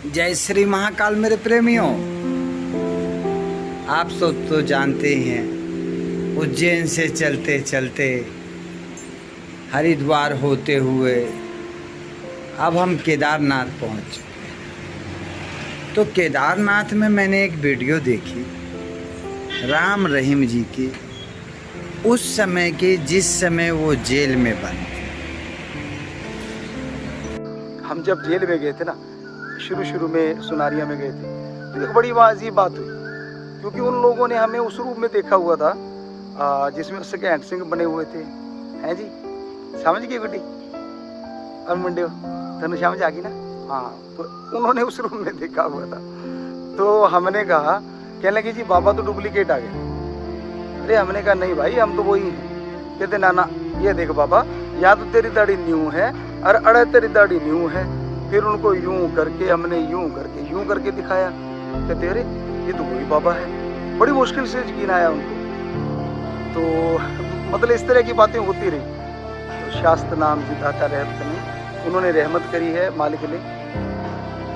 जय श्री महाकाल मेरे प्रेमियों। आप सब तो जानते ही हैं, उज्जैन से चलते चलते हरिद्वार होते हुए अब हम केदारनाथ पहुंच चुके हैं। तो केदारनाथ में मैंने एक वीडियो देखी राम रहीम जी की, उस समय की जिस समय वो जेल में बंद थे। हम जब जेल में गए थे ना, शुरू में सुनारिया में गए थे, तो एक बड़ी अजीब बात हुई, क्योंकि उन लोगों ने हमें उस रूप में देखा हुआ था जिसमें उसके हैंड सिंह बने हुए थे। हैं जी, समझ गए गुड्डी और मुंडे तनु समझ आ गई ना? हाँ, तो उन्होंने उस रूप में देखा हुआ था। तो हमने कहा, कहने लगे जी बाबा तो डुप्लीकेट आ गए। अरे हमने कहा नहीं भाई, हम तो वही हैं। कहते ना ना, ये देख बाबा, या तो तेरी दाढ़ी न्यू है और अड़े तेरी दाढ़ी न्यू है। फिर उनको यूं करके हमने यूं करके दिखाया। कहते अरे ये तो वही बाबा है। बड़ी मुश्किल से यकीन आया उनको। तो मतलब इस तरह की बातें होती रही। तो शास्त्र नाम जी दाता रहमत ने उन्होंने रहमत करी है मालिक ने।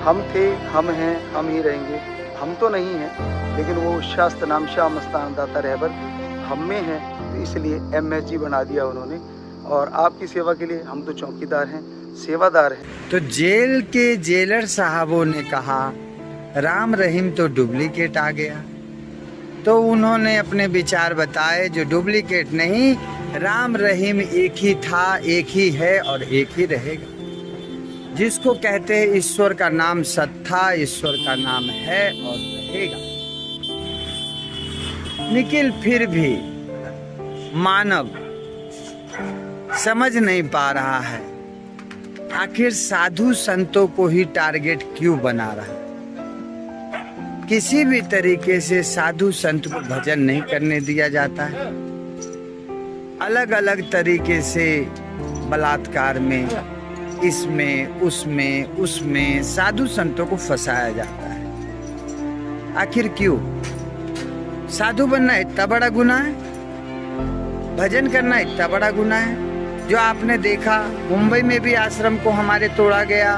हम थे, हम हैं, हम ही रहेंगे। हम तो नहीं हैं, लेकिन वो शास्त्र नाम शाह मस्तान दाता रहबर हम में है, तो इसलिए MSG बना दिया उन्होंने। और आपकी सेवा के लिए हम तो चौकीदार हैं, सेवादार हैं। तो जेल के जेलर साहबों ने कहा राम रहीम तो डुप्लीकेट आ गया। तो उन्होंने अपने विचार बताए, जो डुप्लीकेट नहीं, राम रहीम एक ही था, एक ही है और एक ही रहेगा। जिसको कहते हैं ईश्वर का नाम सत्य था, ईश्वर का नाम है और रहेगा। निखिल फिर भी मानव समझ नहीं पा रहा है, आखिर साधु संतों को ही टारगेट क्यों बना रहा है। किसी भी तरीके से साधु संत को भजन नहीं करने दिया जाता है। अलग अलग तरीके से बलात्कार में, इसमें उसमें साधु संतों को फंसाया जाता है। आखिर क्यों? साधु बनना इतना बड़ा गुनाह है? भजन करना इतना बड़ा गुनाह है? जो आपने देखा, मुंबई में भी आश्रम को हमारे तोड़ा गया,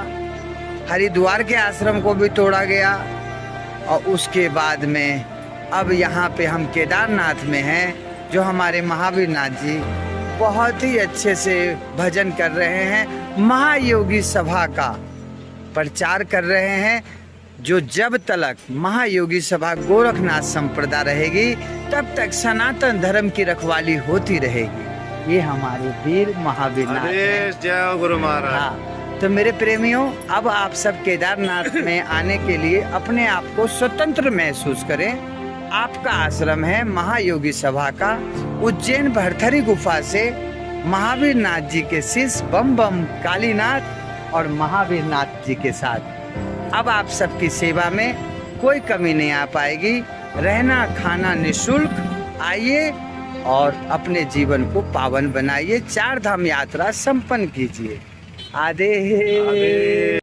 हरिद्वार के आश्रम को भी तोड़ा गया, और उसके बाद में अब यहाँ पे हम केदारनाथ में हैं, जो हमारे महावीर नाथ जी बहुत ही अच्छे से भजन कर रहे हैं, महायोगी सभा का प्रचार कर रहे हैं। जो जब तक महायोगी सभा गोरखनाथ संप्रदाय रहेगी, तब तक सनातन धर्म की रखवाली होती रहेगी। ये हमारे वीर महावीर नाथ हैं। जय गुरु महाराज। हाँ, तो मेरे प्रेमियों, अब आप सब केदारनाथ में आने के लिए अपने आप को स्वतंत्र महसूस करें। आपका आश्रम है महायोगी सभा का, उज्जैन भरथरी गुफा से महावीर नाथ जी के शिष्य बम बम कालीनाथ और महावीर नाथ जी के साथ अब आप सबकी सेवा में कोई कमी नहीं आ पाएगी। रहना खाना निःशुल्क। आइए और अपने जीवन को पावन बनाइए, 4 धाम यात्रा संपन्न कीजिए। आधे